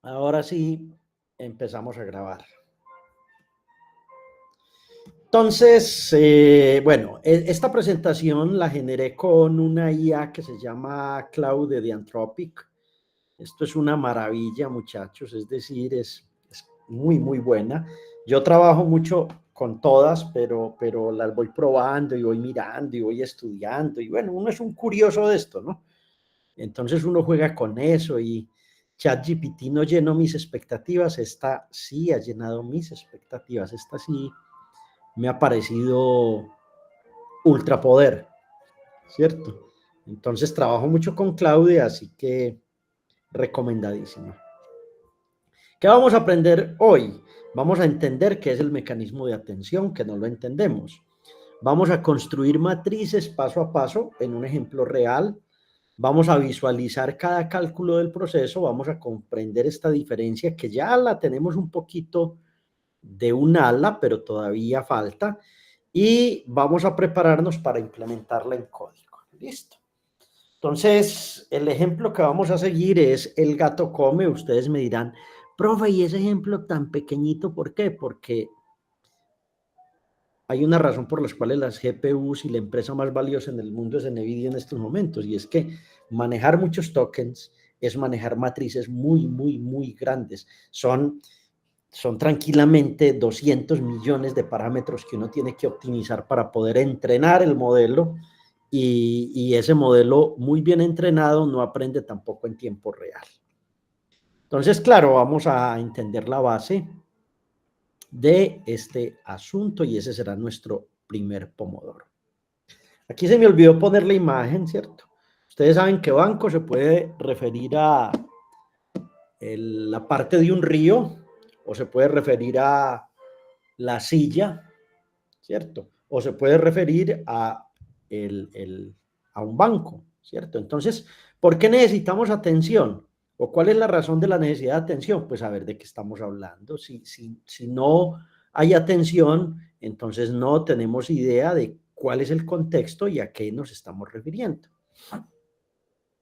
Ahora sí, empezamos a grabar. Entonces, bueno, esta presentación la generé con una IA que se llama Claude de Anthropic. Esto es una maravilla, muchachos, es decir, es muy, muy buena. Yo trabajo mucho con todas, pero las voy probando y voy mirando y voy estudiando. Y bueno, uno es un curioso de esto, ¿no? Entonces uno juega con eso y ChatGPT no llenó mis expectativas, esta sí ha llenado mis expectativas, esta sí me ha parecido ultrapoder, ¿cierto? Entonces trabajo mucho con Claudia, así que recomendadísima. ¿Qué vamos a aprender hoy? Vamos a entender qué es el mecanismo de atención, que no lo entendemos. Vamos a construir matrices paso a paso en un ejemplo real. Vamos a visualizar cada cálculo del proceso, vamos a comprender esta diferencia que ya la tenemos un poquito de un ala, pero todavía falta, y vamos a prepararnos para implementarla en código. ¿Listo? Entonces, el ejemplo que vamos a seguir es el gato come. Ustedes me dirán, profe, ¿y ese ejemplo tan pequeñito por qué? Porque hay una razón por la cual las GPUs y la empresa más valiosa en el mundo es NVIDIA en estos momentos, y es que manejar muchos tokens es manejar matrices muy, muy, muy grandes. Son tranquilamente 200 millones de parámetros que uno tiene que optimizar para poder entrenar el modelo, y ese modelo muy bien entrenado no aprende tampoco en tiempo real. Entonces, claro, vamos a entender la base de este asunto y ese será nuestro primer pomodoro. Aquí se me olvidó poner la imagen, ¿cierto? Ustedes saben que banco se puede referir a la parte de un río, o se puede referir a la silla, ¿cierto? O se puede referir a, a un banco, ¿cierto? Entonces, ¿por qué necesitamos atención? ¿O cuál es la razón de la necesidad de atención? Pues a ver de qué estamos hablando. Si no hay atención, entonces no tenemos idea de cuál es el contexto y a qué nos estamos refiriendo.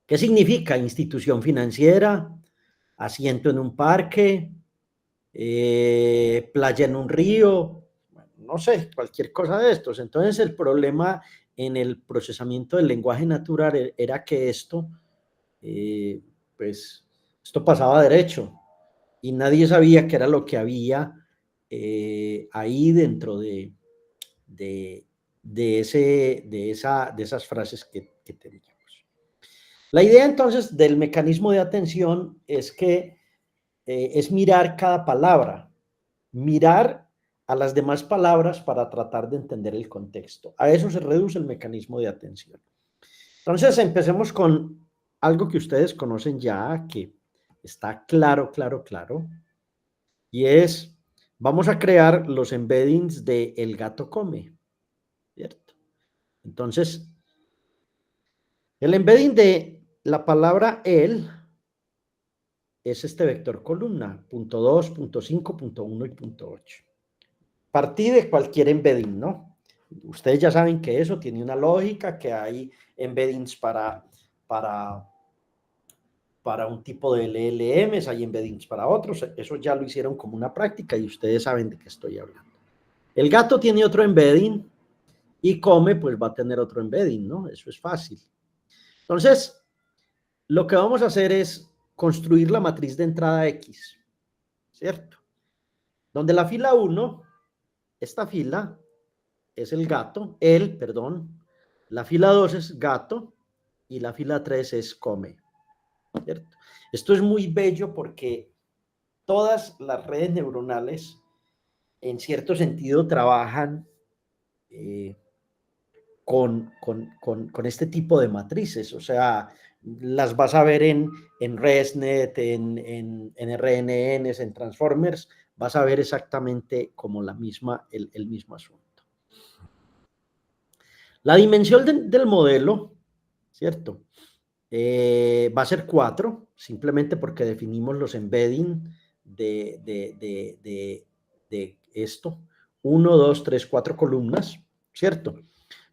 ¿Qué significa institución financiera, asiento en un parque, playa en un río? Bueno, no sé, cualquier cosa de estos. Entonces el problema en el procesamiento del lenguaje natural era que eh, pues, esto pasaba derecho y nadie sabía qué era lo que había ahí dentro de, de esas frases que teníamos. La idea entonces del mecanismo de atención es que es mirar cada palabra, mirar a las demás palabras para tratar de entender el contexto. A eso se reduce el mecanismo de atención. Entonces, empecemos con algo que ustedes conocen ya, que está claro, claro, claro, y es, vamos a crear los embeddings de el gato come, ¿cierto? Entonces, el embedding de la palabra el es este vector columna, punto 2, punto 5, punto 1 y punto 8. Partí de cualquier embedding, ¿no? Ustedes ya saben que eso tiene una lógica, que hay embeddings para un tipo de LLMs, hay embeddings para otros, eso ya lo hicieron como una práctica y ustedes saben de qué estoy hablando. El gato tiene otro embedding y come, pues va a tener otro embedding, ¿no? Eso es fácil. Entonces, lo que vamos a hacer es construir la matriz de entrada X, ¿cierto? Donde la fila 1, esta fila es el gato, perdón, la fila 2 es gato y la fila 3 es come, ¿cierto? Esto es muy bello porque todas las redes neuronales en cierto sentido trabajan con este tipo de matrices, o sea, las vas a ver en ResNet, en RNNs, en Transformers, vas a ver exactamente como el mismo asunto. La dimensión del modelo, ¿cierto? Va a ser 4, simplemente porque definimos los embedding de esto. 1, 2, 3, 4 columnas, ¿cierto?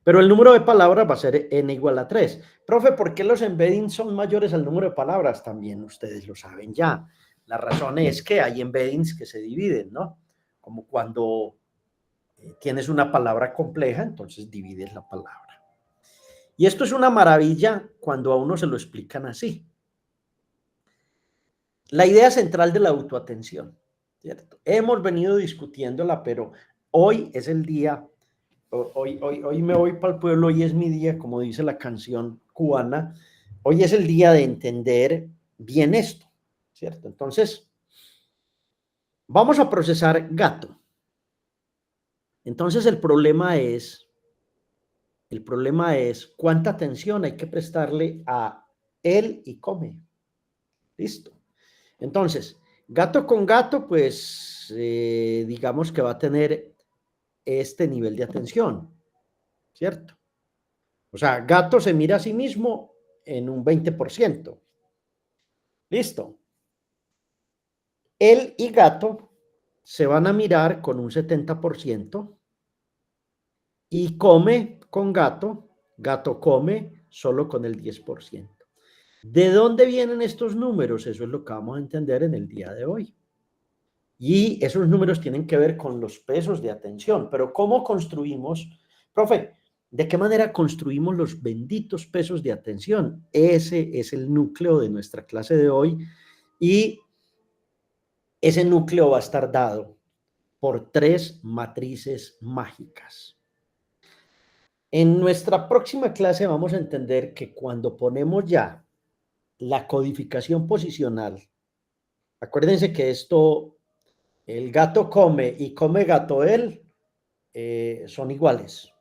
Pero el número de palabras va a ser n igual a 3. Profe, ¿por qué los embeddings son mayores al número de palabras? También ustedes lo saben ya. La razón es que hay embeddings que se dividen, ¿no? Como cuando tienes una palabra compleja, entonces divides la palabra. Y esto es una maravilla cuando a uno se lo explican así. La idea central de la autoatención, ¿cierto? Hemos venido discutiéndola, pero hoy es el día, hoy me voy para el pueblo, hoy es mi día, como dice la canción cubana, hoy es el día de entender bien esto, ¿cierto? Entonces, vamos a procesar gato. Entonces, el problema es cuánta atención hay que prestarle a él y come. Listo. Entonces, gato con gato, pues digamos que va a tener este nivel de atención, ¿cierto? O sea, gato se mira a sí mismo en un 20%. Listo. Él y gato se van a mirar con un 70% y come con gato, gato come solo con el 10%. ¿De dónde vienen estos números? Eso es lo que vamos a entender en el día de hoy. Y esos números tienen que ver con los pesos de atención. Pero ¿cómo construimos? Profe, ¿de qué manera construimos los benditos pesos de atención? Ese es el núcleo de nuestra clase de hoy y ese núcleo va a estar dado por 3 matrices mágicas. En nuestra próxima clase vamos a entender que cuando ponemos ya la codificación posicional, acuérdense que esto, el gato come y come gato él, son iguales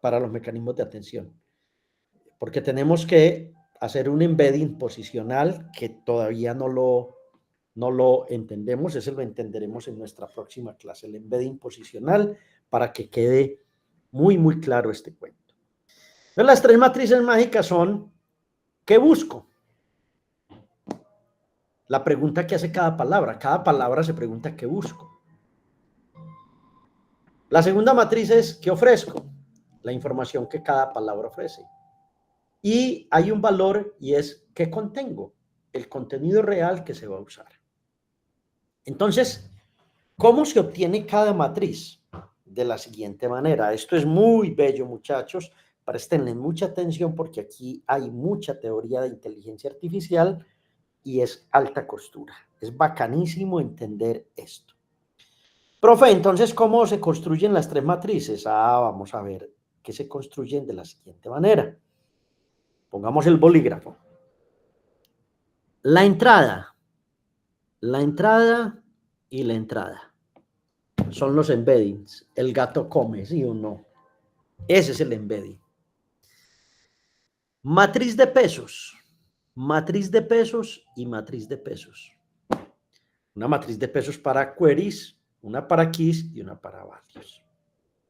para los mecanismos de atención, porque tenemos que hacer un embedding posicional que todavía no lo entendemos, ese lo entenderemos en nuestra próxima clase, el embedding posicional, para que quede muy, muy claro este cuento. Entonces, las 3 matrices mágicas son, ¿qué busco? La pregunta que hace cada palabra se pregunta ¿qué busco? La segunda matriz es ¿qué ofrezco? La información que cada palabra ofrece. Y hay un valor y es ¿qué contengo? El contenido real que se va a usar. Entonces, ¿cómo se obtiene cada matriz? De la siguiente manera. Esto es muy bello, muchachos. Prestenle mucha atención porque aquí hay mucha teoría de inteligencia artificial y es alta costura. Es bacanísimo entender esto. Profe, entonces, ¿cómo se construyen las 3 matrices? Vamos a ver que se construyen de la siguiente manera. Pongamos el bolígrafo. La entrada y la entrada son los embeddings. El gato come, ¿sí o no? Ese es el embedding. Matriz de pesos y matriz de pesos. Una matriz de pesos para queries, una para keys y una para values.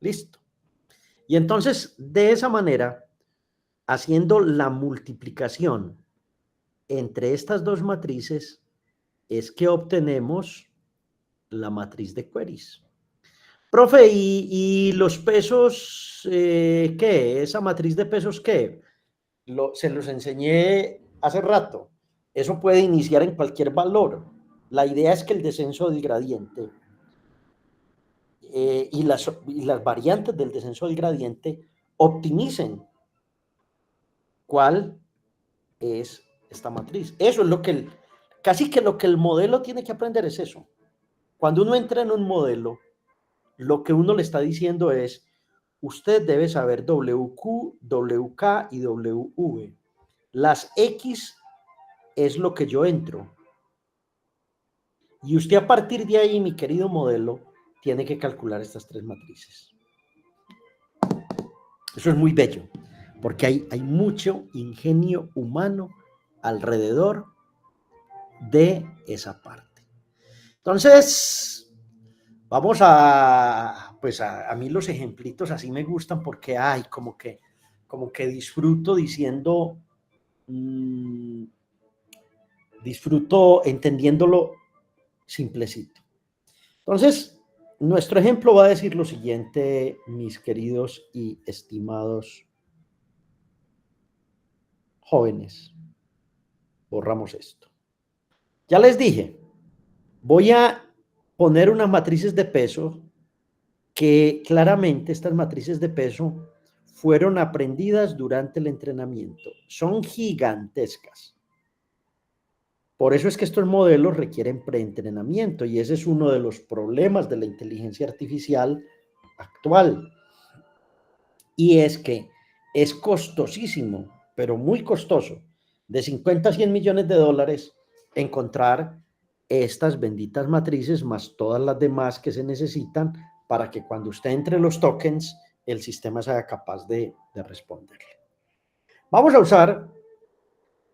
Listo. Y entonces, de esa manera, haciendo la multiplicación entre estas 2 matrices, es que obtenemos la matriz de queries. Profe, ¿y los pesos qué? ¿Esa matriz de pesos qué? Se los enseñé hace rato. Eso puede iniciar en cualquier valor. La idea es que el descenso del gradiente y las variantes del descenso del gradiente optimicen cuál es esta matriz. Eso es lo que casi que lo que el modelo tiene que aprender es eso. Cuando uno entra en un modelo, lo que uno le está diciendo es, usted debe saber WQ, WK y WV. Las X es lo que yo entro. Y usted a partir de ahí, mi querido modelo, tiene que calcular estas 3 matrices. Eso es muy bello, porque hay mucho ingenio humano alrededor de esa parte. Entonces, vamos pues a mí los ejemplitos así me gustan porque hay como que disfruto diciendo, disfruto entendiéndolo simplecito. Entonces, nuestro ejemplo va a decir lo siguiente, mis queridos y estimados jóvenes. Borramos esto. Ya les dije, Voy a poner unas matrices de peso que claramente estas matrices de peso fueron aprendidas durante el entrenamiento. Son gigantescas. Por eso es que estos modelos requieren preentrenamiento y ese es uno de los problemas de la inteligencia artificial actual. Y es que es costosísimo, pero muy costoso, de 50 a 100 millones de dólares encontrar estas benditas matrices más todas las demás que se necesitan para que cuando usted entre los tokens, el sistema sea capaz de responderle. Vamos a usar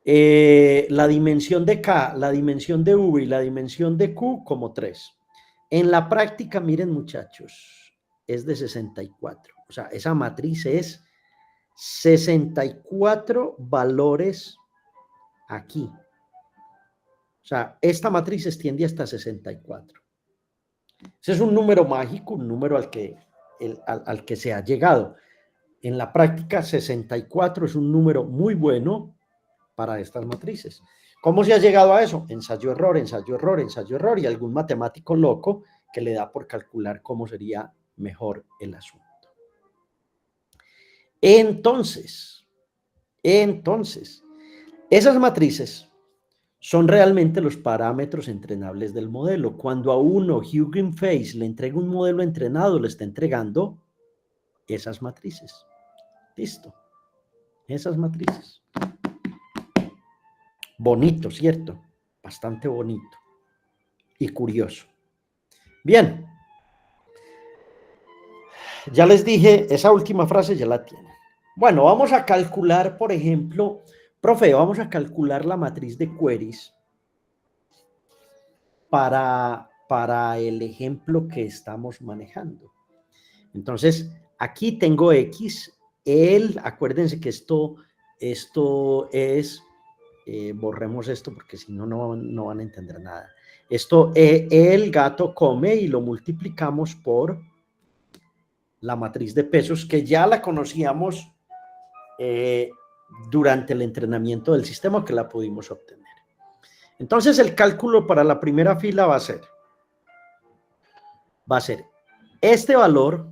la dimensión de K, la dimensión de V y la dimensión de Q como 3. En la práctica, miren muchachos, es de 64. O sea, esa matriz es 64 valores aquí. O sea, esta matriz se extiende hasta 64. Ese es un número mágico, un número al que se ha llegado. En la práctica, 64 es un número muy bueno para estas matrices. ¿Cómo se ha llegado a eso? Ensayo, error, ensayo, error, ensayo, error y algún matemático loco que le da por calcular cómo sería mejor el asunto. Entonces, esas matrices son realmente los parámetros entrenables del modelo. Cuando a uno Hugging Face le entrega un modelo entrenado, le está entregando esas matrices. Listo. Esas matrices. Bonito, ¿cierto? Bastante bonito y curioso. Bien. Ya les dije, esa última frase ya la tienen. Bueno, vamos a calcular, por ejemplo, profe, vamos a calcular la matriz de queries para el ejemplo que estamos manejando. Entonces, aquí tengo X, acuérdense que esto es, borremos esto porque si no, no van a entender nada. Esto, el gato come y lo multiplicamos por la matriz de pesos que ya la conocíamos durante el entrenamiento del sistema que la pudimos obtener. Entonces el cálculo para la primera fila va a ser este valor,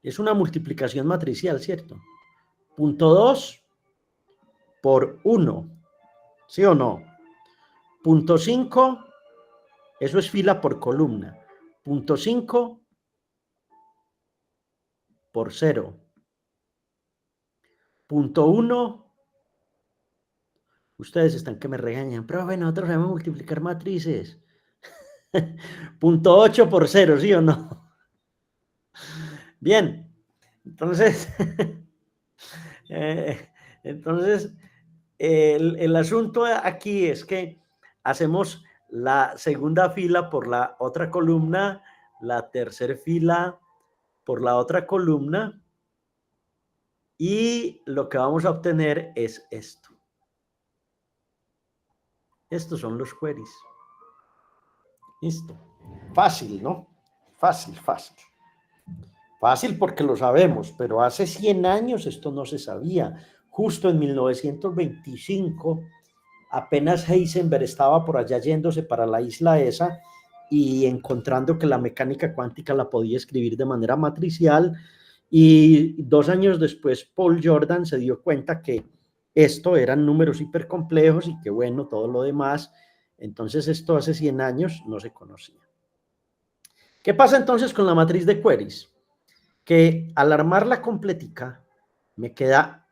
es una multiplicación matricial, ¿cierto? 0.2 por 1, ¿sí o no? 0.5, eso es fila por columna. 0.5 por 0. 0.1, ustedes están que me regañan, pero bueno, nosotros sabemos multiplicar matrices. 0.8 por 0, ¿sí o no? Bien, entonces, el asunto aquí es que hacemos la segunda fila por la otra columna, la tercera fila por la otra columna, y lo que vamos a obtener es esto. Estos son los queries. Listo. Fácil, ¿no? Fácil, fácil. Fácil porque lo sabemos, pero hace 100 años esto no se sabía. Justo en 1925, apenas Heisenberg estaba por allá yéndose para la isla esa y encontrando que la mecánica cuántica la podía escribir de manera matricial, y 2 años después Paul Jordan se dio cuenta que esto eran números hipercomplejos y que bueno, todo lo demás. Entonces esto hace 100 años no se conocía. ¿Qué pasa entonces con la matriz de queries? Que al armarla completica me queda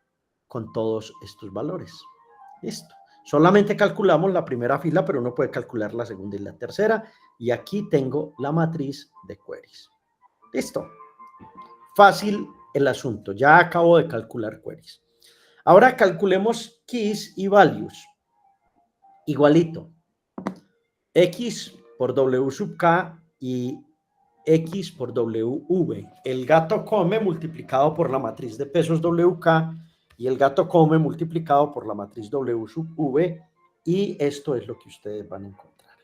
con todos estos valores. Listo. Solamente calculamos la primera fila, pero uno puede calcular la segunda y la tercera. Y aquí tengo la matriz de queries. Listo. Fácil el asunto. Ya acabo de calcular queries. Ahora calculemos keys y values. Igualito. X por W sub K y X por WV. El gato come multiplicado por la matriz de pesos WK y el gato come multiplicado por la matriz W sub V, y esto es lo que ustedes van a encontrar.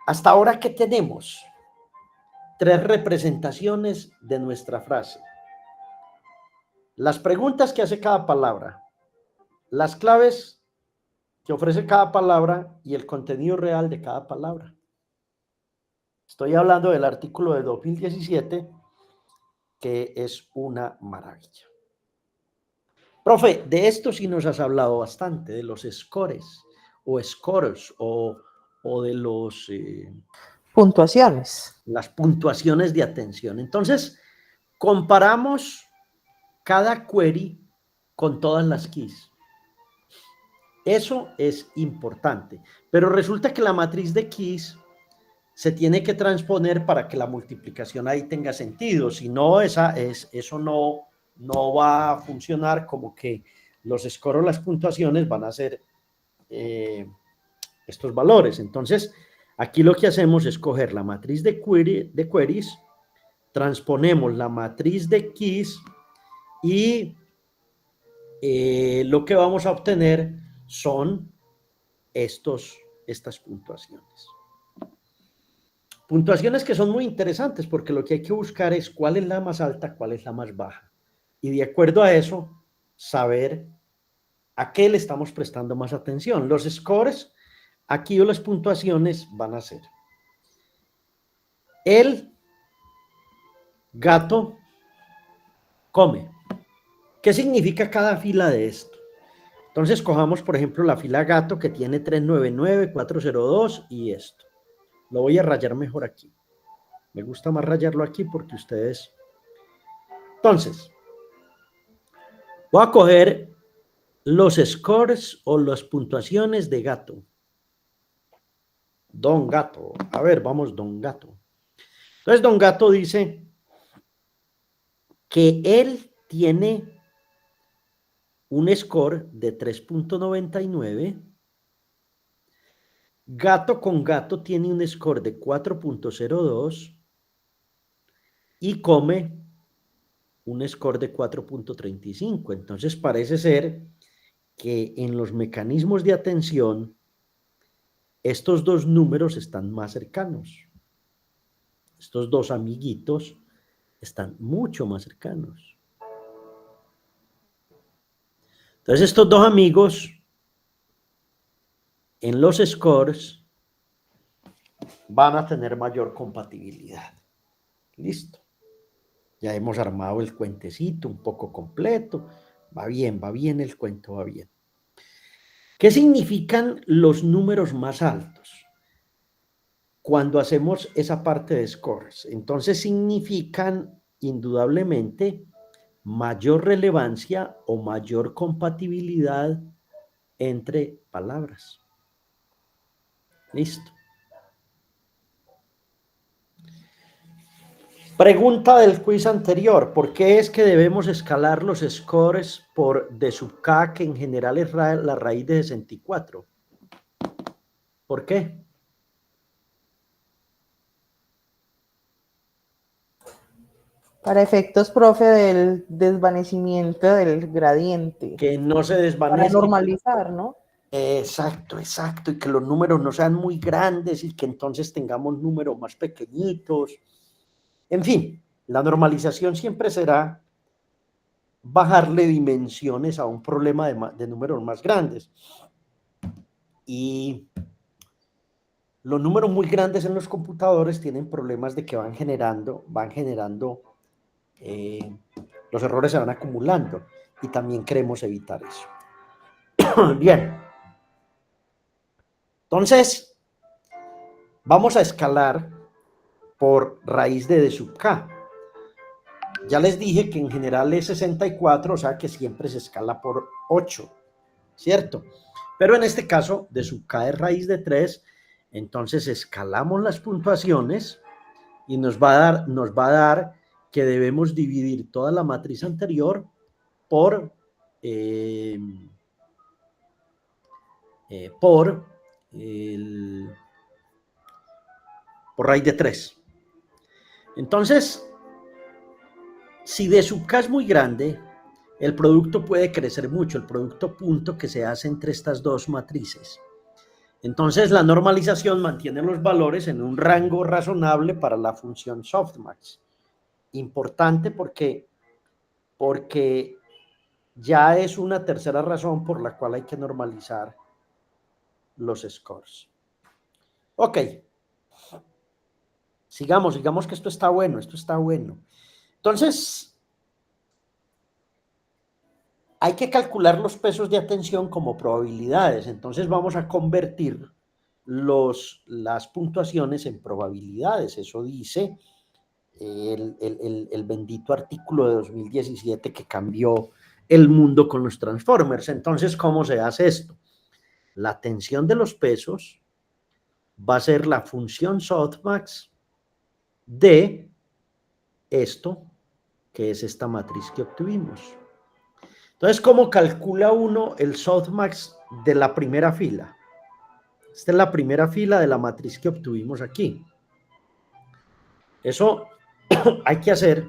Hasta ahora, ¿qué tenemos? 3 representaciones de nuestra frase. Las preguntas que hace cada palabra, las claves que ofrece cada palabra y el contenido real de cada palabra. Estoy hablando del artículo de 2017, que es una maravilla. Profe, de esto sí nos has hablado bastante, de los scores o scores o de los puntuaciones. las puntuaciones de atención. Entonces, comparamos cada query con todas las keys. Eso es importante, pero resulta que la matriz de keys se tiene que transponer para que la multiplicación ahí tenga sentido, si no, eso no va a funcionar, como que los scores o las puntuaciones van a ser estos valores. Entonces, aquí lo que hacemos es coger la matriz de queries, transponemos la matriz de keys y lo que vamos a obtener son estas puntuaciones. Puntuaciones que son muy interesantes porque lo que hay que buscar es cuál es la más alta, cuál es la más baja. Y de acuerdo a eso, saber a qué le estamos prestando más atención. Los scores, aquí o las puntuaciones van a ser: el gato come. ¿Qué significa cada fila de esto? Entonces cojamos, por ejemplo, la fila gato que tiene 399, 402 y esto. Lo voy a rayar mejor aquí. Me gusta más rayarlo aquí porque ustedes... Entonces, voy a coger los scores o las puntuaciones de gato. Don Gato. A ver, vamos, Don Gato. Entonces, Don Gato dice que él tiene un score de 3.99. Gato con gato tiene un score de 4.02 y come un score de 4.35. Entonces parece ser que en los mecanismos de atención estos dos números están más cercanos. Estos dos amiguitos están mucho más cercanos. Entonces estos dos amigos en los scores van a tener mayor compatibilidad. Listo. Ya hemos armado el cuentecito un poco completo. Va bien el cuento, va bien. ¿Qué significan los números más altos? Cuando hacemos esa parte de scores, entonces significan indudablemente mayor relevancia o mayor compatibilidad entre palabras. Listo. Pregunta del quiz anterior: ¿por qué es que debemos escalar los scores por d sub k, que en general es la raíz de 64? ¿Por qué? Para efectos, profe, del desvanecimiento del gradiente. Que no se desvanezca. Para normalizar, ¿no? Exacto. Y que los números no sean muy grandes y que entonces tengamos números más pequeñitos. En fin, la normalización siempre será bajarle dimensiones a un problema de números más grandes. Y los números muy grandes en los computadores tienen problemas de que van generando, los errores se van acumulando y también queremos evitar eso. Bien. Entonces, vamos a escalar por raíz de d sub k. Ya les dije que en general es 64, o sea que siempre se escala por 8, ¿cierto? Pero en este caso, d sub k es raíz de 3, entonces escalamos las puntuaciones y nos va a dar que debemos dividir toda la matriz anterior por raíz de 3. Entonces, si d sub k es muy grande, el producto puede crecer mucho, el producto punto que se hace entre estas dos matrices. Entonces, la normalización mantiene los valores en un rango razonable para la función softmax. Importante porque ya es una tercera razón por la cual hay que normalizar los scores. Ok. Sigamos que esto está bueno, Entonces, hay que calcular los pesos de atención como probabilidades. Entonces vamos a convertir las puntuaciones en probabilidades. Eso dice el bendito artículo de 2017 que cambió el mundo con los Transformers. Entonces, ¿cómo se hace esto? La tensión de los pesos va a ser la función softmax de esto, que es esta matriz que obtuvimos. Entonces, ¿cómo calcula uno el softmax de la primera fila? Esta es la primera fila de la matriz que obtuvimos aquí. Eso hay que hacer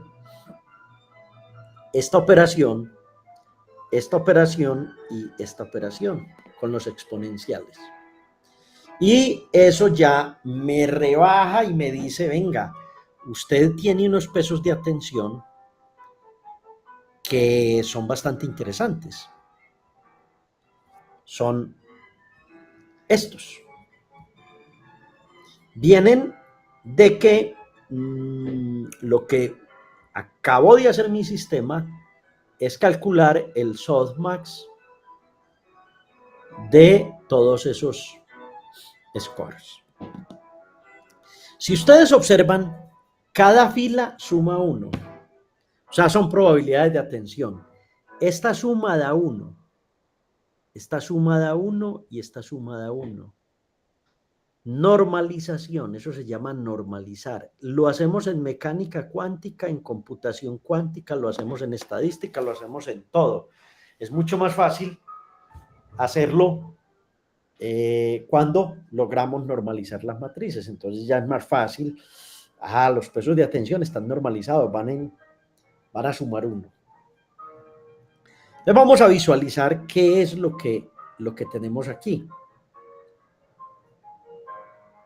esta operación y esta operación con los exponenciales. Y eso ya me rebaja y me dice, venga, usted tiene unos pesos de atención que son bastante interesantes. Son estos. Vienen de que lo que acabo de hacer mi sistema es calcular el softmax de todos esos scores. Si ustedes observan, cada fila suma 1. O sea, son probabilidades de atención. Esta suma da 1. Esta suma da 1 y esta suma da 1. Normalización, eso se llama normalizar. Lo hacemos en mecánica cuántica, en computación cuántica, lo hacemos en estadística, lo hacemos en todo. Es mucho más fácil hacerlo cuando logramos normalizar las matrices. Entonces ya es más fácil. Los pesos de atención están normalizados, van a sumar 1. Entonces vamos a visualizar qué es lo que tenemos aquí.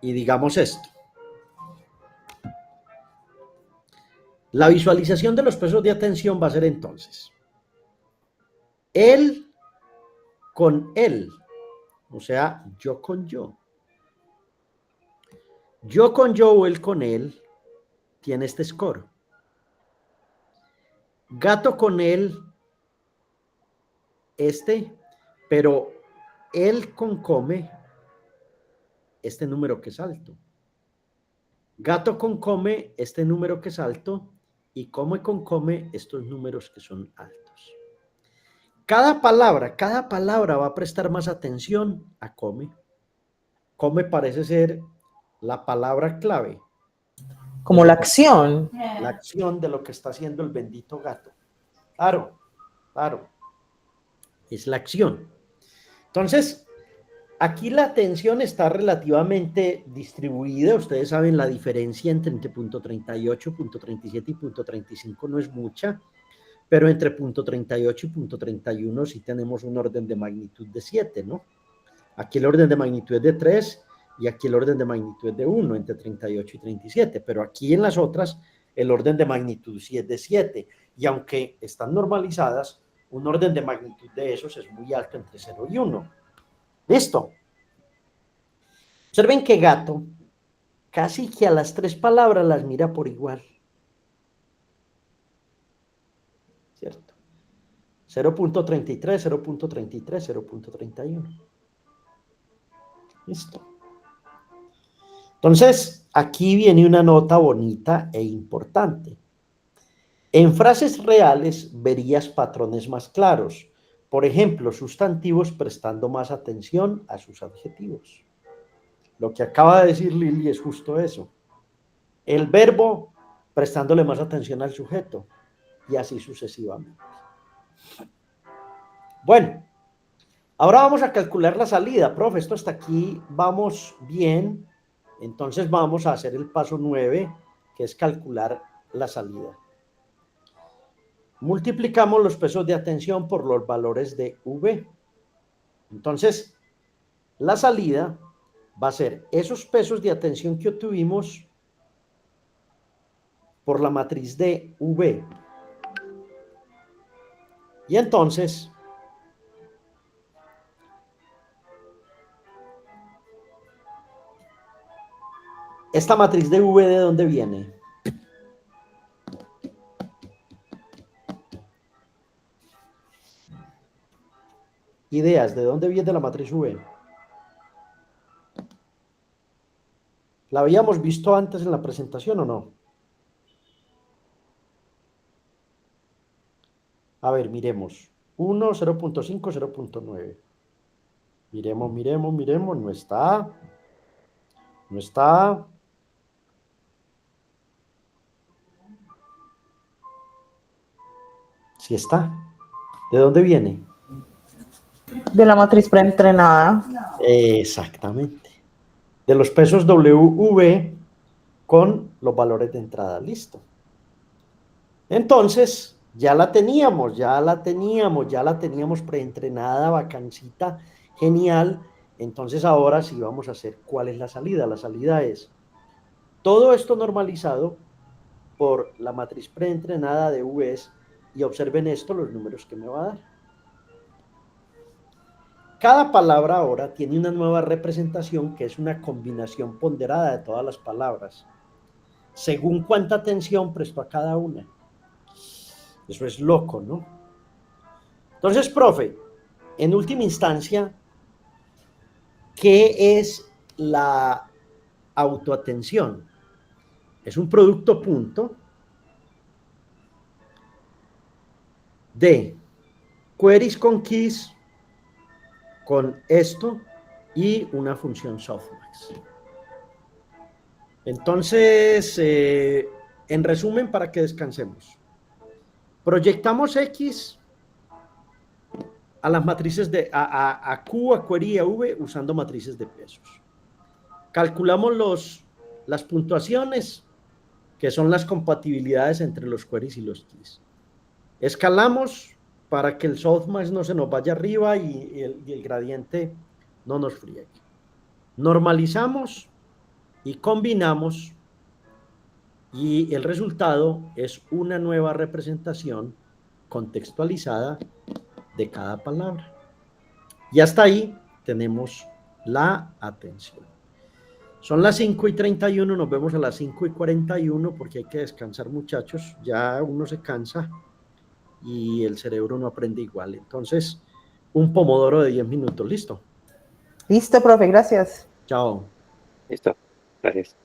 Y digamos esto. La visualización de los pesos de atención va a ser entonces él con él, o sea, yo con yo. Yo con yo o él con él tiene este score. Gato con él, pero él con come, este número que es alto. Gato con come, este número que es alto, y come con come, estos números que son altos. Cada palabra va a prestar más atención a come. Come parece ser la palabra clave. Como la acción. La acción de lo que está haciendo el bendito gato. Claro. Es la acción. Entonces, aquí la atención está relativamente distribuida. Ustedes saben la diferencia entre punto 38, punto 37 y punto 35 no es mucha, pero entre punto 38 y punto 31 sí tenemos un orden de magnitud de 7, ¿no? Aquí el orden de magnitud es de 3 y aquí el orden de magnitud es de 1, entre 38 y 37, pero aquí en las otras el orden de magnitud sí es de 7, y aunque están normalizadas, un orden de magnitud de esos es muy alto, entre 0 y 1. ¿Listo? Observen que gato casi que a las 3 palabras las mira por igual. ¿Cierto? 0.33, 0.33, 0.31. Listo. Entonces, aquí viene una nota bonita e importante. En frases reales verías patrones más claros. Por ejemplo, sustantivos prestando más atención a sus adjetivos. Lo que acaba de decir Lili es justo eso. El verbo prestándole más atención al sujeto y así sucesivamente. Bueno, ahora vamos a calcular la salida. Profe, esto hasta aquí vamos bien. Entonces vamos a hacer el paso 9, que es calcular la salida. Multiplicamos los pesos de atención por los valores de V. Entonces, la salida va a ser esos pesos de atención que obtuvimos por la matriz de V. Y entonces, ¿Esta matriz de V de dónde viene? Ideas, ¿de dónde viene la matriz V? ¿La habíamos visto antes en la presentación o no? A ver, miremos. 1, 0.5, 0.9. Miremos, miremos, miremos. No está. No está. Sí está. ¿De dónde viene? De la matriz preentrenada. Exactamente. De los pesos WV con los valores de entrada. Listo. Entonces, ya la teníamos, ya la teníamos, ya la teníamos preentrenada, bacancita, genial. Entonces, ahora sí vamos a hacer cuál es la salida. La salida es todo esto normalizado por la matriz preentrenada de Vs y observen esto, los números que me va a dar. Cada palabra ahora tiene una nueva representación que es una combinación ponderada de todas las palabras, según cuánta atención prestó a cada una. Eso es loco, ¿no? Entonces, profe, en última instancia, ¿qué es la autoatención? Es un producto punto de queries con keys con esto y una función softmax. Entonces, en resumen, para que descansemos, proyectamos X a las matrices de a Q, a query y a V usando matrices de pesos. Calculamos las puntuaciones, que son las compatibilidades entre los queries y los keys. Escalamos para que el softmax no se nos vaya arriba y el gradiente no nos friegue. Normalizamos y combinamos y el resultado es una nueva representación contextualizada de cada palabra. Y hasta ahí tenemos la atención. Son las 5:31, nos vemos a las 5:41 porque hay que descansar, muchachos. Ya uno se cansa y el cerebro no aprende igual. Entonces, un pomodoro de 10 minutos, ¿listo? Listo, profe, gracias. Chao. Listo. Gracias.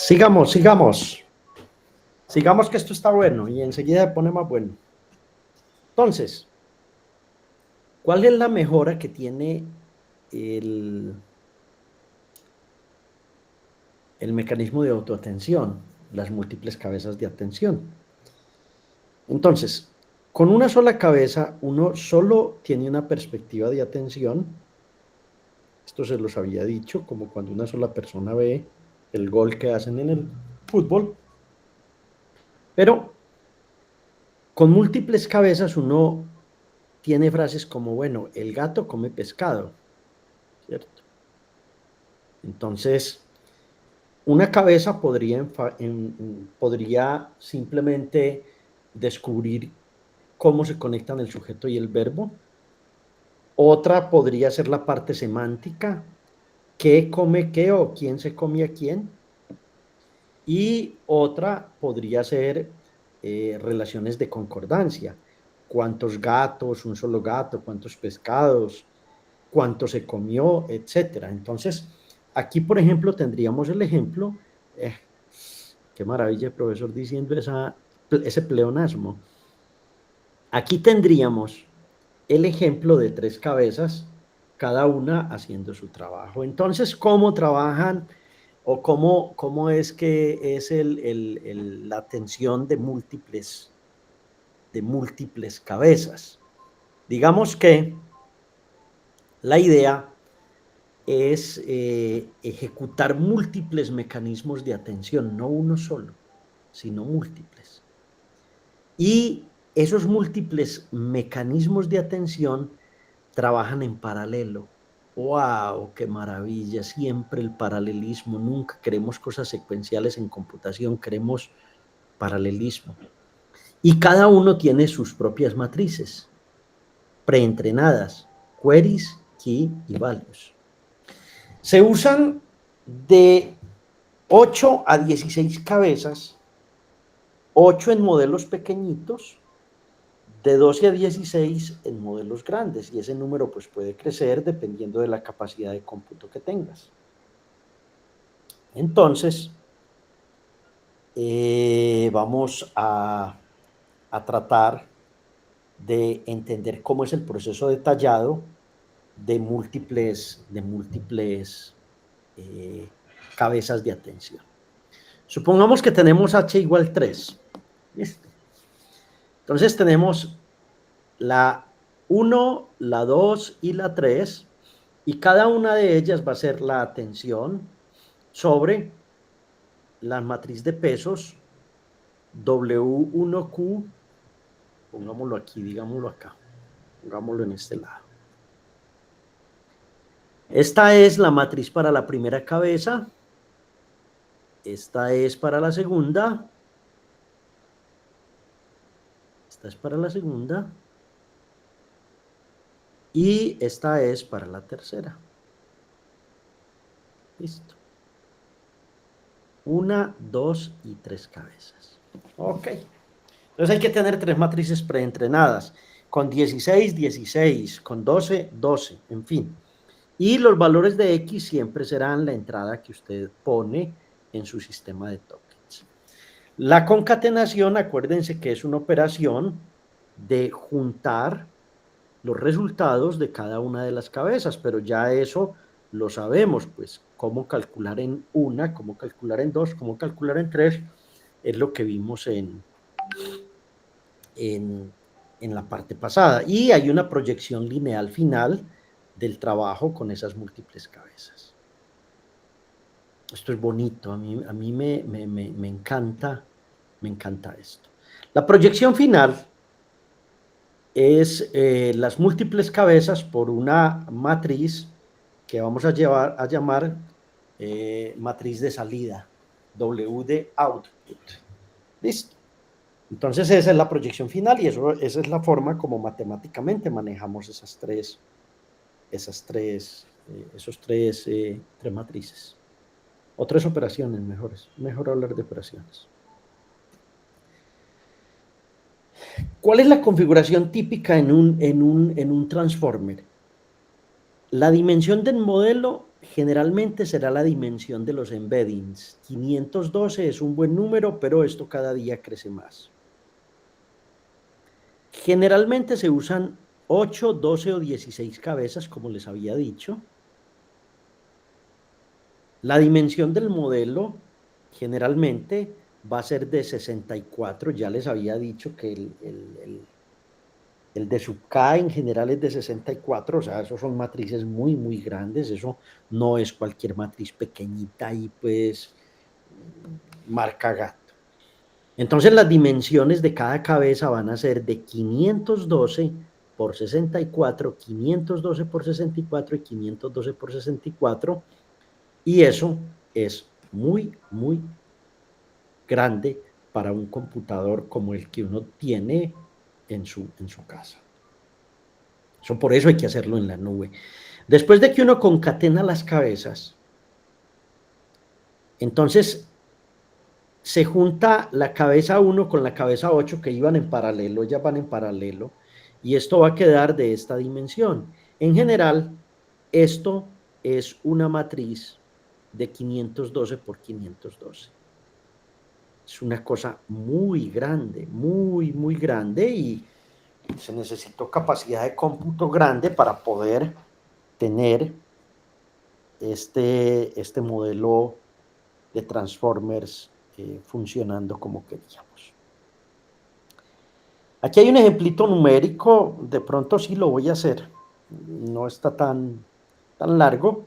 Sigamos, sigamos. Sigamos que esto está bueno y enseguida se pone más bueno. Entonces, ¿cuál es la mejora que tiene el mecanismo de autoatención? Las múltiples cabezas de atención. Entonces, con una sola cabeza, uno solo tiene una perspectiva de atención. Esto se los había dicho, como cuando una sola persona ve el gol que hacen en el fútbol. Pero con múltiples cabezas uno tiene frases como, bueno, el gato come pescado, ¿cierto? Entonces, una cabeza podría simplemente descubrir cómo se conectan el sujeto y el verbo. Otra podría ser la parte semántica, qué come qué o quién se come a quién. Y otra podría ser relaciones de concordancia. ¿Cuántos gatos, un solo gato, cuántos pescados, cuánto se comió, etcétera? Entonces, aquí, por ejemplo, tendríamos el ejemplo, qué maravilla el profesor diciendo ese pleonasmo. Aquí tendríamos el ejemplo de 3 cabezas, cada una haciendo su trabajo. Entonces, ¿cómo trabajan o cómo es que es la atención de múltiples cabezas? Digamos que la idea es ejecutar múltiples mecanismos de atención, no uno solo, sino múltiples. Y esos múltiples mecanismos de atención trabajan en paralelo. ¡Wow! ¡Qué maravilla! Siempre el paralelismo. Nunca queremos cosas secuenciales en computación, queremos paralelismo. Y cada uno tiene sus propias matrices preentrenadas, queries, key y values. Se usan de 8 a 16 cabezas, 8 en modelos pequeñitos, de 12 a 16 en modelos grandes, y ese número pues puede crecer dependiendo de la capacidad de cómputo que tengas. Entonces, vamos a tratar de entender cómo es el proceso detallado de múltiples cabezas de atención. Supongamos que tenemos h igual 3. ¿Listo? Entonces tenemos la 1, la 2 y la 3, y cada una de ellas va a ser la atención sobre la matriz de pesos W1Q, pongámoslo aquí, digámoslo acá, pongámoslo en este lado. Esta es la matriz para la primera cabeza, esta es para la segunda, esta es para la segunda, y esta es para la tercera. Listo. 1, 2 y 3 cabezas. Ok. Entonces hay que tener 3 matrices preentrenadas, con 16, 16, con 12, 12, en fin. Y los valores de X siempre serán la entrada que usted pone en su sistema de tokens. La concatenación, acuérdense que es una operación de juntar los resultados de cada una de las cabezas, pero ya eso lo sabemos, pues cómo calcular en una, cómo calcular en dos, cómo calcular en tres, es lo que vimos en la parte pasada. Y hay una proyección lineal final del trabajo con esas múltiples cabezas. Esto es bonito, a mí me encanta esto. La proyección final es las múltiples cabezas por una matriz que vamos a llamar matriz de salida, W de output. ¿Listo? Entonces esa es la proyección final y esa es la forma como matemáticamente manejamos esos tres matrices. O 3 operaciones, mejor hablar de operaciones. ¿Cuál es la configuración típica en un transformer? La dimensión del modelo generalmente será la dimensión de los embeddings. 512 es un buen número, pero esto cada día crece más. Generalmente se usan 8, 12 o 16 cabezas, como les había dicho. La dimensión del modelo generalmente va a ser de 64. Ya les había dicho que el de sub K en general es de 64, o sea, esos son matrices muy, muy grandes. Eso no es cualquier matriz pequeñita y pues marca gato. Entonces las dimensiones de cada cabeza van a ser de 512 por 64, 512 por 64 y 512 por 64, y eso es muy, muy grande para un computador como el que uno tiene en su casa. Eso por eso hay que hacerlo en la nube. Después de que uno concatena las cabezas, entonces se junta la cabeza 1 con la cabeza 8 que iban en paralelo, ya van en paralelo, y esto va a quedar de esta dimensión. En general, esto es una matriz de 512 por 512. Es una cosa muy grande, muy, muy grande, y se necesitó capacidad de cómputo grande para poder tener este modelo de transformers funcionando como queríamos. Aquí hay un ejemplito numérico, de pronto sí lo voy a hacer, no está tan largo,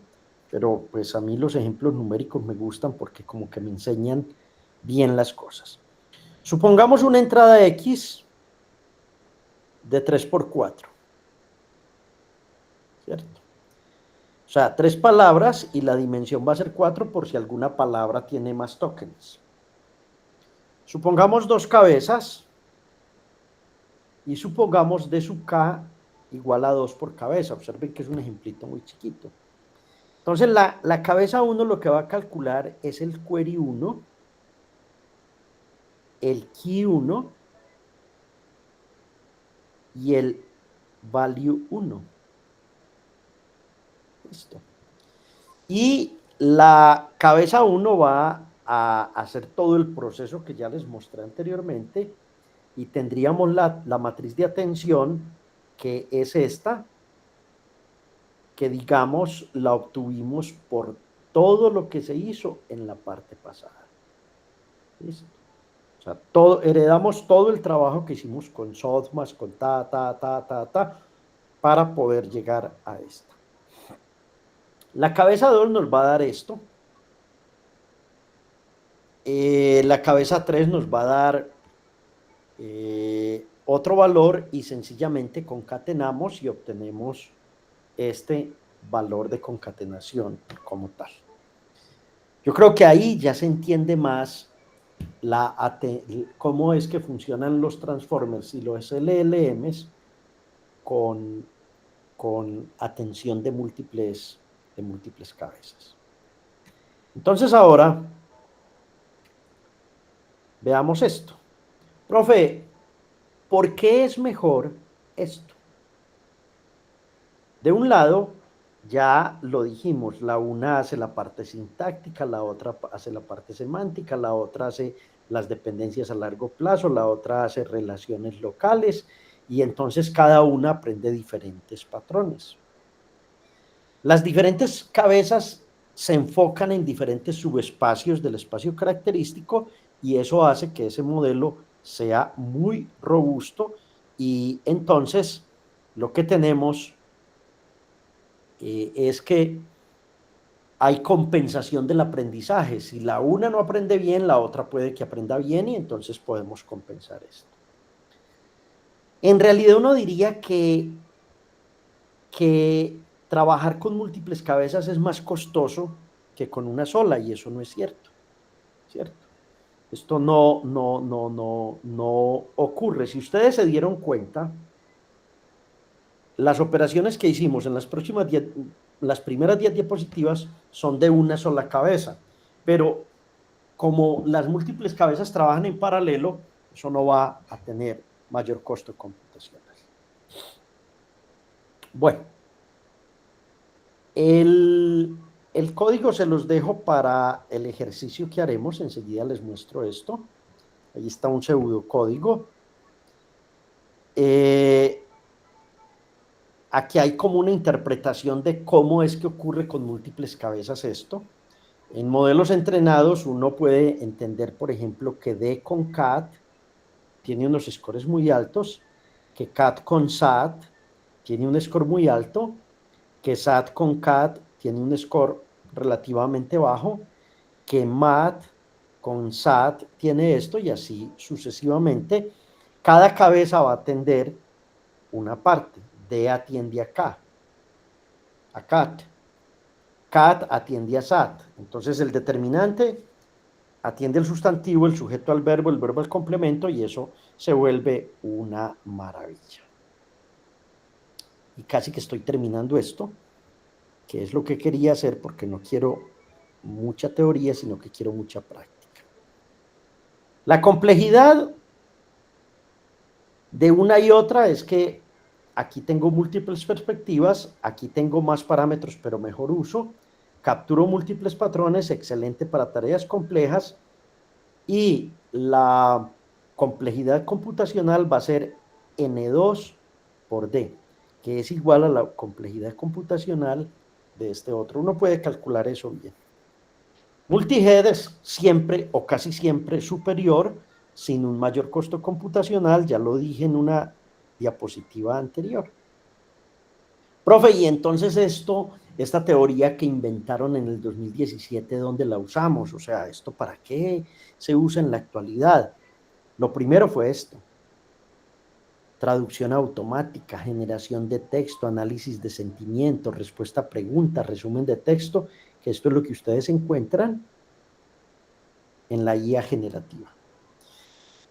pero pues a mí los ejemplos numéricos me gustan porque como que me enseñan bien las cosas. Supongamos una entrada X de 3 por 4, ¿cierto? O sea, 3 palabras y la dimensión va a ser 4 por si alguna palabra tiene más tokens. Supongamos 2 cabezas y supongamos d sub k igual a 2 por cabeza. Observen que es un ejemplito muy chiquito. Entonces la cabeza 1 lo que va a calcular es el query 1, el key 1 y el value 1. Listo. Y la cabeza 1 va a hacer todo el proceso que ya les mostré anteriormente, y tendríamos la matriz de atención, que es esta, que digamos la obtuvimos por todo lo que se hizo en la parte pasada. ¿Listo? O sea, heredamos todo el trabajo que hicimos con softmax, con para poder llegar a esta. La cabeza 2 nos va a dar esto. La cabeza 3 nos va a dar otro valor, y sencillamente concatenamos y obtenemos este valor de concatenación como tal. Yo creo que ahí ya se entiende más cómo es que funcionan los transformers y los LLMs con atención de múltiples cabezas. Entonces ahora veamos esto. Profe, ¿por qué es mejor esto? De un lado, ya lo dijimos, la una hace la parte sintáctica, la otra hace la parte semántica, la otra hace las dependencias a largo plazo, la otra hace relaciones locales, y entonces cada una aprende diferentes patrones. Las diferentes cabezas se enfocan en diferentes subespacios del espacio característico, y eso hace que ese modelo sea muy robusto, y entonces lo que tenemos es que hay compensación del aprendizaje. Si la una no aprende bien, la otra puede que aprenda bien, y entonces podemos compensar esto. En realidad uno diría que trabajar con múltiples cabezas es más costoso que con una sola, y eso no es cierto, ¿cierto? Esto no ocurre. Si ustedes se dieron cuenta, las operaciones que hicimos en las primeras 10 diapositivas son de una sola cabeza, pero como las múltiples cabezas trabajan en paralelo, eso no va a tener mayor costo computacional. Bueno, El código se los dejo para el ejercicio que haremos. Enseguida les muestro esto. Ahí está un pseudocódigo. Aquí hay como una interpretación de cómo es que ocurre con múltiples cabezas esto. En modelos entrenados uno puede entender, por ejemplo, que D con CAT tiene unos scores muy altos, que CAT con SAT tiene un score muy alto, que SAT con CAT tiene un score relativamente bajo, que MAT con SAT tiene esto y así sucesivamente. Cada cabeza va a atender una parte. D atiende a CAT. CAT atiende a SAT. Entonces el determinante atiende el sustantivo, el sujeto al verbo, el verbo al complemento y eso se vuelve una maravilla. Y casi que estoy terminando esto, que es lo que quería hacer porque no quiero mucha teoría, sino que quiero mucha práctica. La complejidad de una y otra es que aquí tengo múltiples perspectivas, aquí tengo más parámetros pero mejor uso, capturo múltiples patrones, excelente para tareas complejas, y la complejidad computacional va a ser N2 por D, que es igual a la complejidad computacional de este otro. Uno puede calcular eso bien. Multihead es siempre o casi siempre superior, sin un mayor costo computacional, ya lo dije en una diapositiva anterior. Profe, y entonces esta teoría que inventaron en el 2017, ¿dónde la usamos? O sea, ¿esto para qué se usa en la actualidad? Lo primero fue esto: traducción automática, generación de texto, análisis de sentimientos, respuesta a preguntas, resumen de texto, que esto es lo que ustedes encuentran en la IA generativa.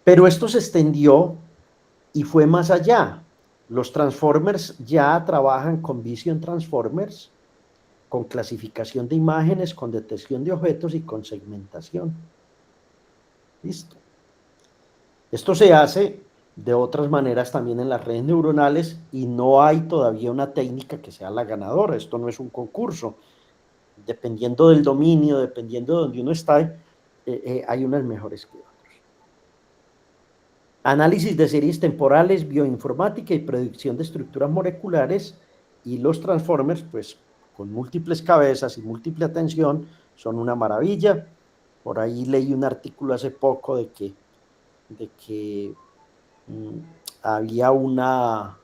Pero esto se extendió y fue más allá. Los transformers ya trabajan con Vision Transformers, con clasificación de imágenes, con detección de objetos y con segmentación. Listo. Esto se hace de otras maneras también en las redes neuronales y no hay todavía una técnica que sea la ganadora. Esto no es un concurso. Dependiendo del dominio, dependiendo de donde uno está, hay unas mejores que otras. Análisis de series temporales, bioinformática y predicción de estructuras moleculares, y los transformers, pues con múltiples cabezas y múltiple atención, son una maravilla. Por ahí leí un artículo hace poco de que había una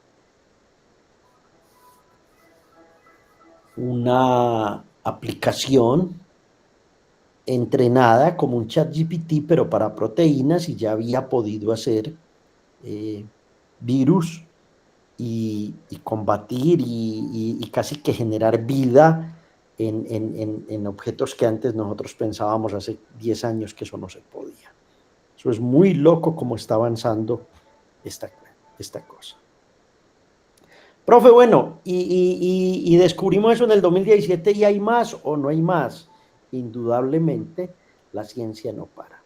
aplicación entrenada como un ChatGPT, pero para proteínas, y ya había podido hacer virus y combatir y casi que generar vida en objetos que antes nosotros pensábamos hace 10 años que eso no se podía. Eso es muy loco cómo está avanzando esta cosa. Profe, bueno, y descubrimos eso en el 2017, ¿y hay más o no hay más? Indudablemente, la ciencia no para.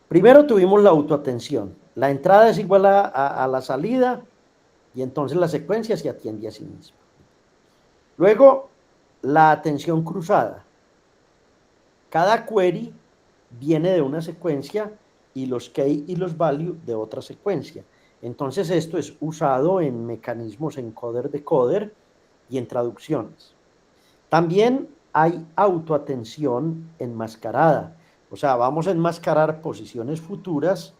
Primero tuvimos la autoatención. La entrada es igual a la salida, y entonces la secuencia se atiende a sí misma. Luego, la atención cruzada. Cada query viene de una secuencia y los key y los value de otra secuencia. Entonces esto es usado en mecanismos encoder-decoder y en traducciones. También hay autoatención enmascarada. O sea, vamos a enmascarar posiciones futuras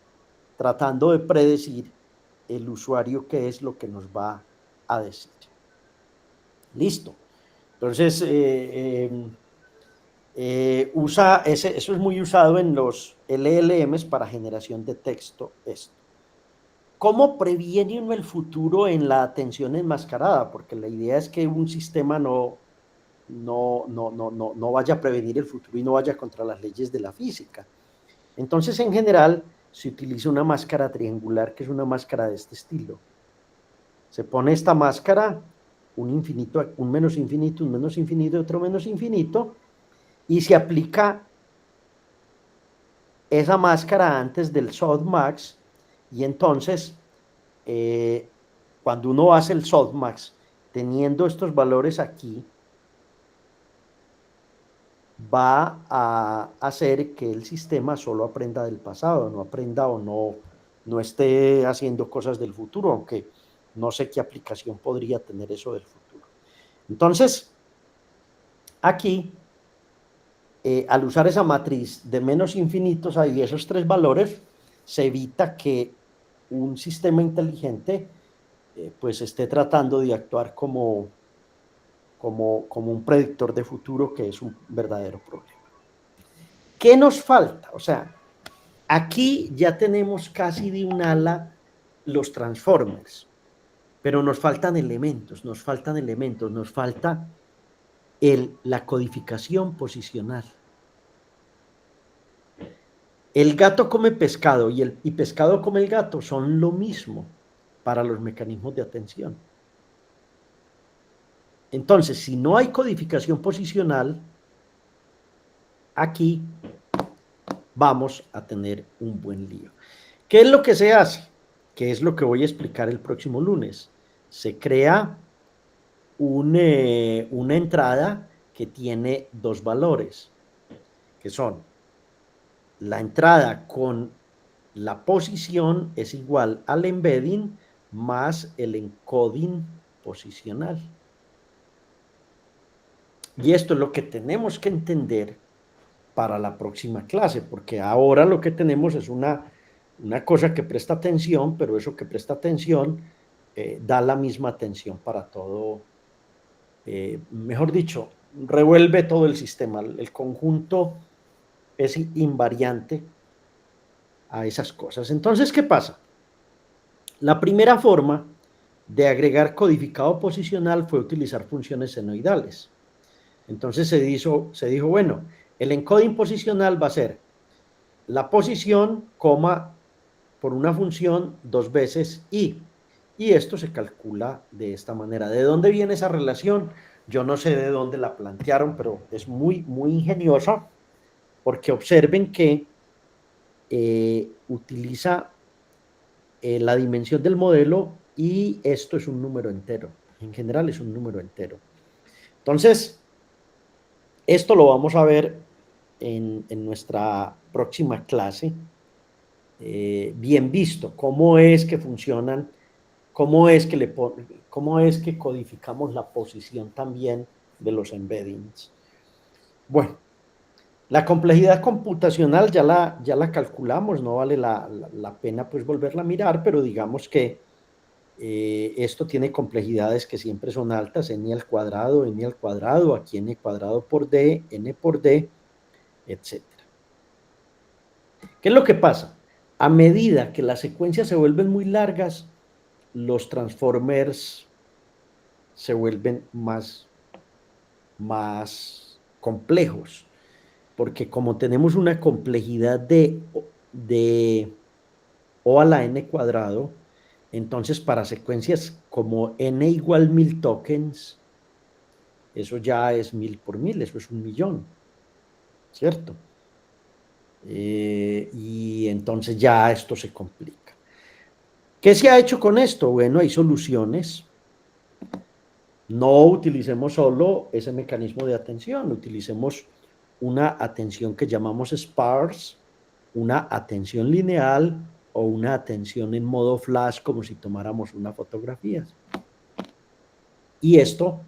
tratando de predecir el usuario qué es lo que nos va a decir. Listo. Entonces, eso es muy usado en los LLMs para generación de texto. Esto. ¿Cómo previene uno el futuro en la atención enmascarada? Porque la idea es que un sistema no vaya a prevenir el futuro y no vaya contra las leyes de la física. Entonces, en general, se utiliza una máscara triangular, que es una máscara de este estilo. Se pone esta máscara, un infinito, un menos infinito, un menos infinito, otro menos infinito, y se aplica esa máscara antes del softmax, y entonces, cuando uno hace el softmax, teniendo estos valores aquí, va a hacer que el sistema solo aprenda del pasado, no aprenda o no esté haciendo cosas del futuro, aunque no sé qué aplicación podría tener eso del futuro. Entonces, aquí, al usar esa matriz de menos infinitos ahí, esos tres valores, se evita que un sistema inteligente pues esté tratando de actuar como un predictor de futuro, que es un verdadero problema. ¿Qué nos falta? O sea, aquí ya tenemos casi de un ala los transformers, pero nos faltan elementos, nos falta la codificación posicional. El gato come pescado y pescado come el gato son lo mismo para los mecanismos de atención. Entonces, si no hay codificación posicional, aquí vamos a tener un buen lío. ¿Qué es lo que se hace? ¿Qué es lo que voy a explicar el próximo lunes? Se crea una entrada que tiene dos valores, que son la entrada con la posición es igual al embedding más el encoding posicional. Y esto es lo que tenemos que entender para la próxima clase, porque ahora lo que tenemos es una cosa que presta atención, pero eso que presta atención da la misma atención para todo, mejor dicho, revuelve todo el sistema, el conjunto es invariante a esas cosas. Entonces, ¿qué pasa? La primera forma de agregar codificado posicional fue utilizar funciones senoidales. Entonces se dijo, bueno, el encoding posicional va a ser la posición, coma, por una función dos veces i. Y esto se calcula de esta manera. ¿De dónde viene esa relación? Yo no sé de dónde la plantearon, pero es muy, muy ingeniosa, porque observen que utiliza la dimensión del modelo y esto es un número entero. En general es un número entero. Entonces, esto lo vamos a ver en nuestra próxima clase. Bien visto, cómo es que funcionan, cómo es que codificamos la posición también de los embeddings. Bueno, la complejidad computacional ya la calculamos, no vale la pena pues volverla a mirar, pero digamos que esto tiene complejidades que siempre son altas, n al cuadrado, aquí n cuadrado por d, n por d, etc. ¿Qué es lo que pasa? A medida que las secuencias se vuelven muy largas, los transformers se vuelven más complejos, porque como tenemos una complejidad de O a la n cuadrado, entonces para secuencias como n igual 1000 tokens, eso ya es 1000 por 1000, eso es 1.000.000, ¿cierto? Y entonces ya esto se complica. ¿Qué se ha hecho con esto? Bueno, hay soluciones. No utilicemos solo ese mecanismo de atención, utilicemos una atención que llamamos sparse, una atención lineal o una atención en modo flash, como si tomáramos una fotografía. Y esto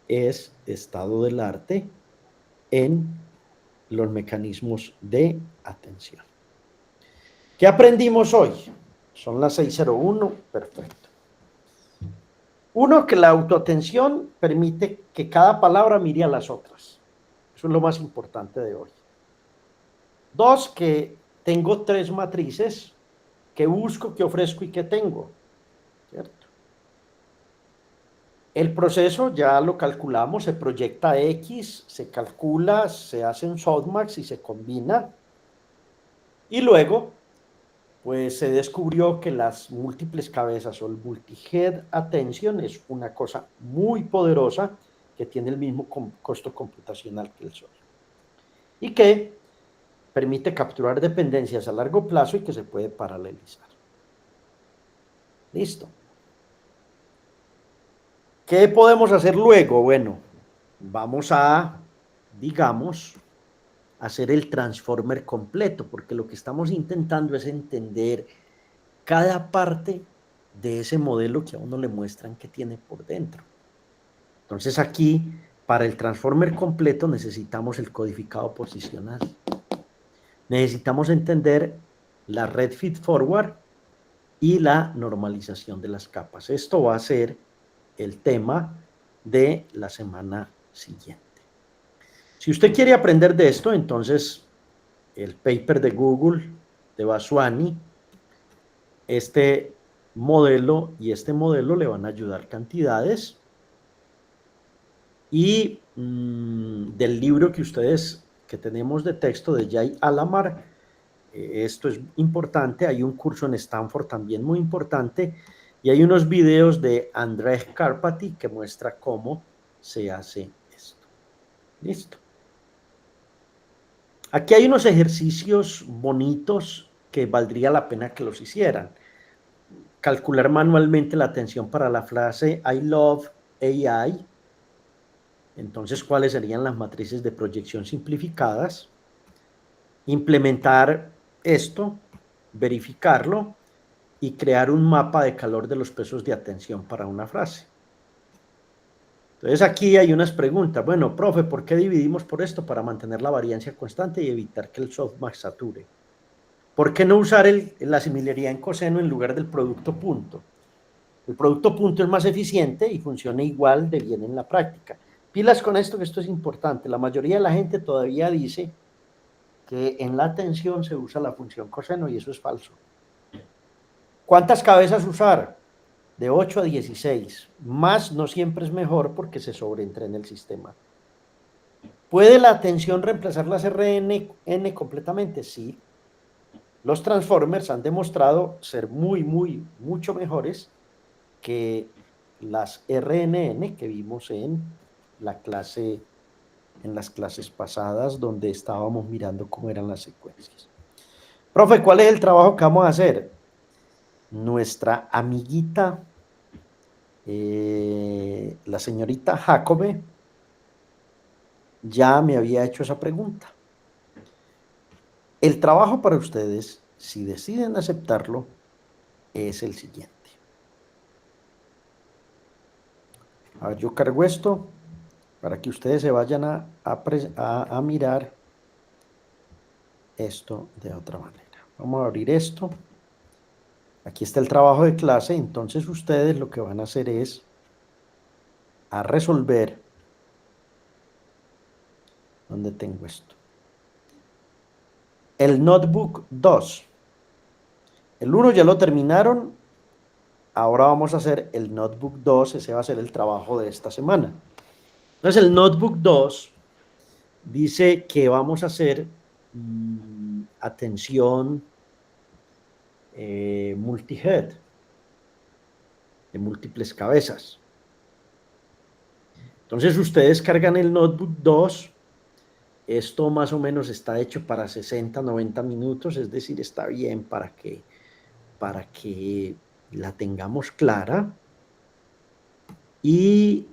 es estado del arte en los mecanismos de atención. ¿Qué aprendimos hoy? Son las 6:01, perfecto. Uno, que la autoatención permite que cada palabra mire a las otras. Eso es lo más importante de hoy. Dos, que tengo tres matrices que busco, que ofrezco y que tengo, ¿cierto? El proceso ya lo calculamos, se proyecta X, se calcula, se hace un softmax y se combina. Y luego, pues se descubrió que las múltiples cabezas o el multi-head attention es una cosa muy poderosa que tiene el mismo costo computacional que el Sol. Y que permite capturar dependencias a largo plazo y que se puede paralelizar. Listo. ¿Qué podemos hacer luego? Bueno, vamos a, digamos, hacer el transformer completo, porque lo que estamos intentando es entender cada parte de ese modelo que a uno le muestran que tiene por dentro. Entonces aquí, para el transformer completo, necesitamos el codificado posicional. Necesitamos entender la red feed-forward y la normalización de las capas. Esto va a ser el tema de la semana siguiente. Si usted quiere aprender de esto, entonces el paper de Google, de Vaswani, este modelo y este modelo le van a ayudar cantidades. Y del libro que tenemos de texto de Jay Alamar, esto es importante, hay un curso en Stanford también muy importante, y hay unos videos de Andrés Karpathy que muestra cómo se hace esto. Listo. Aquí hay unos ejercicios bonitos que valdría la pena que los hicieran. Calcular manualmente la atención para la frase I love AI. Entonces, ¿cuáles serían las matrices de proyección simplificadas? Implementar esto, verificarlo y crear un mapa de calor de los pesos de atención para una frase. Entonces aquí hay unas preguntas. Bueno, profe, ¿por qué dividimos por esto? Para mantener la variancia constante y evitar que el softmax sature. ¿Por qué no usar la similaridad en coseno en lugar del producto punto? El producto punto es más eficiente y funciona igual de bien en la práctica. Pilas con esto, que esto es importante. La mayoría de la gente todavía dice que en la atención se usa la función coseno y eso es falso. ¿Cuántas cabezas usar? De 8 a 16. Más no siempre es mejor porque se sobreentrena el sistema. ¿Puede la atención reemplazar las RNN completamente? Sí. Los transformers han demostrado ser mucho mejores que las RNN que vimos en las clases pasadas, donde estábamos mirando cómo eran las secuencias. Profe, ¿cuál es el trabajo que vamos a hacer? Nuestra amiguita, la señorita Jacobe, ya me había hecho esa pregunta. El trabajo para ustedes, si deciden aceptarlo, es el siguiente. A ver, yo cargo esto para que ustedes se vayan a mirar esto de otra manera. Vamos a abrir esto. Aquí está el trabajo de clase. Entonces ustedes lo que van a hacer es a resolver. ¿Dónde tengo esto? El notebook 2. El 1 ya lo terminaron. Ahora vamos a hacer el notebook 2. Ese va a ser el trabajo de esta semana. Entonces el notebook 2 dice que vamos a hacer atención multi-head, de múltiples cabezas. Entonces ustedes cargan el notebook 2. Esto más o menos está hecho para 60, 90 minutos, es decir, está bien para que la tengamos clara. Y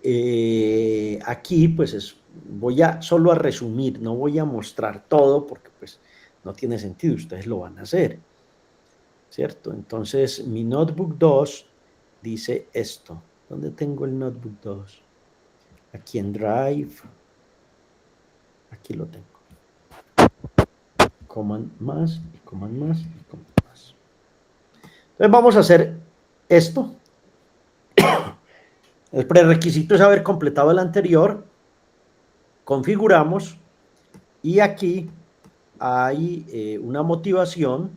aquí pues voy solo a resumir, no voy a mostrar todo porque pues no tiene sentido, ustedes lo van a hacer, ¿cierto? Entonces mi notebook 2 dice esto. ¿Dónde tengo el notebook 2? Aquí en Drive. Aquí lo tengo. Command más, y command más, y command más. Entonces vamos a hacer esto. El prerequisito es haber completado el anterior. Configuramos. Y aquí hay una motivación,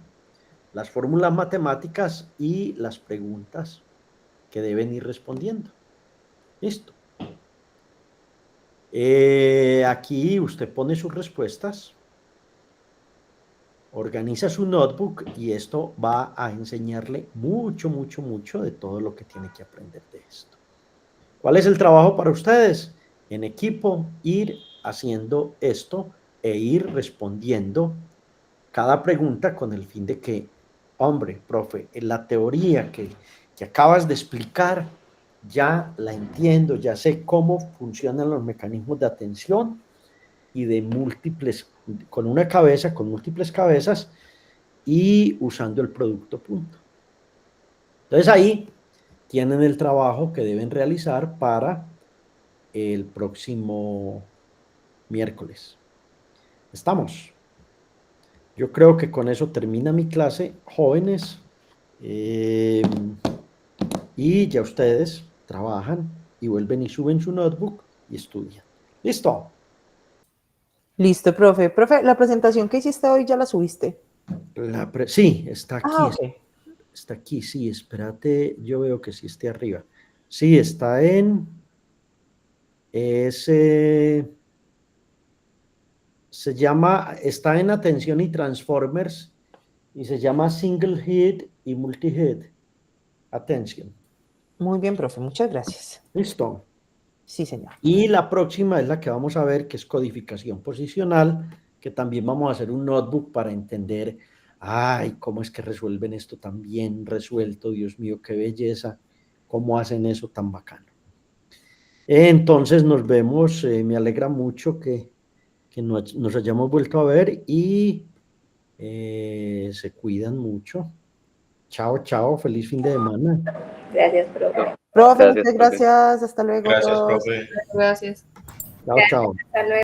las fórmulas matemáticas y las preguntas que deben ir respondiendo. Listo. Aquí usted pone sus respuestas, organiza su notebook y esto va a enseñarle mucho de todo lo que tiene que aprender de esto. ¿Cuál es el trabajo para ustedes? En equipo, ir haciendo esto e ir respondiendo cada pregunta con el fin de que, hombre, profe, en la teoría que acabas de explicar, ya la entiendo, ya sé cómo funcionan los mecanismos de atención y de múltiples con una cabeza, con múltiples cabezas y usando el producto punto. Entonces ahí tienen el trabajo que deben realizar para el próximo miércoles. ¿Estamos? Yo creo que con eso termina mi clase, jóvenes. Y ya ustedes trabajan y vuelven y suben su notebook y estudian. ¿Listo? Listo, profe. Profe, la presentación que hiciste hoy ya la subiste. Sí, está aquí. Ah, ok. Está aquí, sí, espérate, yo veo que sí esté arriba. Sí, está en ese, está en atención y transformers y se llama single head y multi head. Atención. Muy bien, profe. Muchas gracias. Listo. Sí, señor. Y la próxima es la que vamos a ver, que es codificación posicional, que también vamos a hacer un notebook para entender, ay, cómo es que resuelven esto tan bien resuelto, Dios mío, qué belleza, cómo hacen eso tan bacano. Entonces nos vemos, me alegra mucho que nos hayamos vuelto a ver y se cuidan mucho. Chao, chao, feliz fin de semana. Gracias, profe. Profe, Gracias, muchas profe. gracias. Hasta luego a Gracias, todos. profe. Gracias. Chao, chao. Hasta luego.